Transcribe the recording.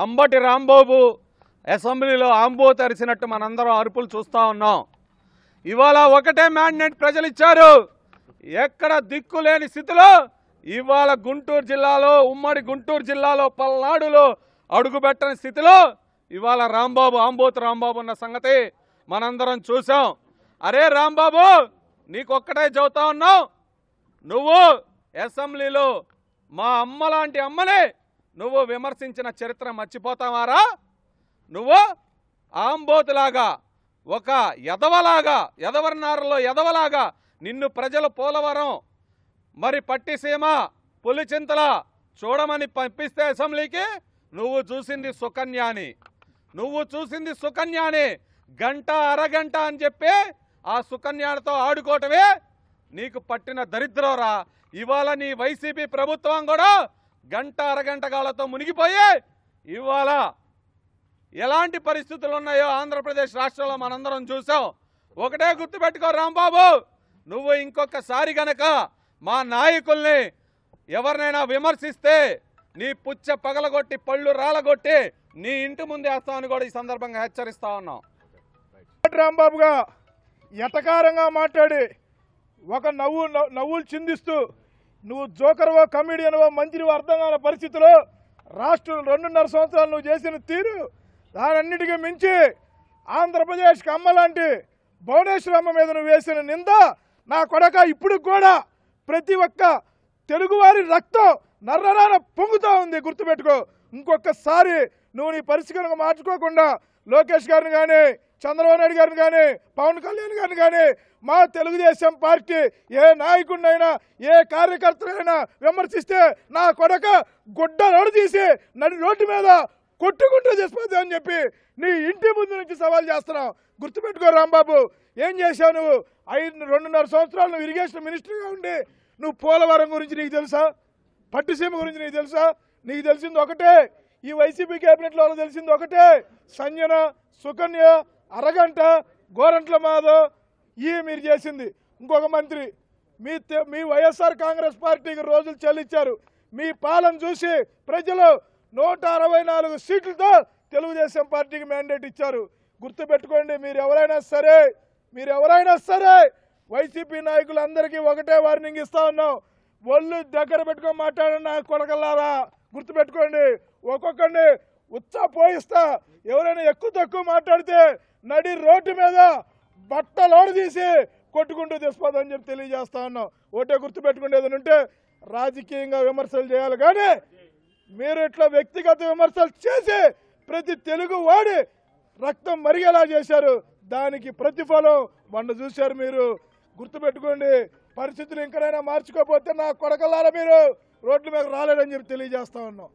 అంబటి రాంబాబు అసెంబ్లీలో ఆంబో తరిసినట్టు మనందరం అరుపులు చూస్తూ ఉన్నాం. ఇవాళ ఒకటే మ్యాండేట్ ప్రజలు ఇచ్చారు. ఎక్కడ దిక్కులేని స్థితిలో ఇవాళ గుంటూరు జిల్లాలో, ఉమ్మడి గుంటూరు జిల్లాలో, పల్నాడులో అడుగుపెట్టని స్థితిలో ఇవాళ రాంబాబు, ఆంబోతు రాంబాబు ఉన్న సంగతి మనందరం చూసాం. అరే రాంబాబు, నీకొక్కటే చెబుతా ఉన్నావు, నువ్వు అసెంబ్లీలో మా అమ్మ లాంటి అమ్మని నువ్వు విమర్శించిన చరిత్ర మర్చిపోతావారా? నువ్వు ఆంబోతులాగా, ఒక ఎదవలాగా, ఎదవర్నారులో ఎదవలాగా నిన్ను ప్రజలు పోలవరం, మరి పట్టిసీమ, పులిచింతల చూడమని పంపిస్తే అసెంబ్లీకి నువ్వు చూసింది సుకన్యాని. గంట అరగంట అని చెప్పి ఆ సుకన్యాలతో ఆడుకోవటమే నీకు పట్టిన దరిద్రంరా. ఇవాళ నీ వైసీపీ ప్రభుత్వం కూడా గంట అరగంట కాళ్ళతో మునిగిపోయి ఇవాళ ఎలాంటి పరిస్థితులు ఉన్నాయో ఆంధ్రప్రదేశ్ రాష్ట్రంలో మనందరం చూసాం. ఒకటే గుర్తుపెట్టుకో రాంబాబు, నువ్వు ఇంకొకసారి గనక మా నాయకుల్ని ఎవరినైనా విమర్శిస్తే నీ పుచ్చ పగలగొట్టి, పళ్ళు రాలగొట్టి నీ ఇంటి ముందు వేస్తామని కూడా ఈ సందర్భంగా హెచ్చరిస్తా ఉన్నాం. రాంబాబుగా ఎటకారంగా మాట్లాడి ఒక నవ్వులు చిందిస్తూ నువ్వు జోకర్వో, కమిడియన్వో, మంత్రివో అర్థం కాని పరిస్థితిలో రాష్ట్రం 2.5 సంవత్సరాలు నువ్వు చేసిన తీరు, దానన్నిటికీ మించి ఆంధ్రప్రదేశ్కి అమ్మలాంటి భువనేశ్వరమ్మ మీద నువ్వు వేసిన నింద, నా కొడక ఇప్పుడు కూడా ప్రతి ఒక్క తెలుగువారి రక్తం నర్రరాన పొంగుతూ ఉంది. గుర్తుపెట్టుకో. ఇంకొకసారి నువ్వు నీ పరిస్థితులను మార్చుకోకుండా లోకేష్ గారిని కానీ, చంద్రబాబు నాయుడు గారిని కానీ, పవన్ కళ్యాణ్ గారిని కానీ, మా తెలుగుదేశం పార్టీ ఏ నాయకుడినైనా, ఏ కార్యకర్తనైనా విమర్శిస్తే నా కొడక గుడ్డలోడు తీసి నడి రోడ్డు మీద కొట్టుకుంటూ చేసిపోతా అని చెప్పి నీ ఇంటి ముందు నుంచి సవాల్ చేస్తున్నావు. గుర్తుపెట్టుకో రాంబాబు, ఏం చేశావు నువ్వు? 2.5 సంవత్సరాలు నువ్వు ఇరిగేషన్ మినిస్టర్గా ఉండి నువ్వు పోలవరం గురించి నీకు తెలుసా? పట్టిసీమ గురించి నీకు తెలుసా? నీకు తెలిసింది ఒకటే, ఈ వైసీపీ కేబినెట్లో తెలిసింది ఒకటే, సంజన, సుకన్య, అరగంట, గోరంట్ల మాధవ్, మీరు చేసింది. ఇంకొక మంత్రి మీ వైఎస్ఆర్ కాంగ్రెస్ పార్టీకి రోజులు చెల్లించారు. మీ పాలన చూసి ప్రజలు 164 సీట్లతో తెలుగుదేశం పార్టీకి మ్యాండేట్ ఇచ్చారు. గుర్తుపెట్టుకోండి, మీరు ఎవరైనా సరే వైసీపీ నాయకులందరికీ ఒకటే వార్నింగ్ ఇస్తా ఉన్నాం. ఒళ్ళు దగ్గర పెట్టుకొని మాట్లాడండి నా కొడకల్లారా. గుర్తుపెట్టుకోండి, ఒక్కొక్కడిని పోయిస్తా. ఎవరైనా ఎక్కువ తక్కువ మాట్లాడితే నడి రోడ్డు మీద బట్టలోడు తీసి కొట్టుకుంటూ తెచ్చిపోదని చెప్పి తెలియజేస్తా ఉన్నాం. ఒకటే గుర్తుపెట్టుకోండి, ఏదైనా ఉంటే రాజకీయంగా విమర్శలు చేయాలి, కానీ మీరు ఇట్లా వ్యక్తిగత విమర్శలు చేసి ప్రతి తెలుగు వాడి రక్తం మరిగేలా చేశారు. దానికి ప్రతిఫలం మొన్న చూశారు మీరు. గుర్తుపెట్టుకోండి, పరిస్థితులు ఇంకనైనా మార్చుకోకపోతే నా కొడకల్లారా మీరు రోడ్ల మీద రాలేదని చెప్పి తెలియజేస్తా ఉన్నాం.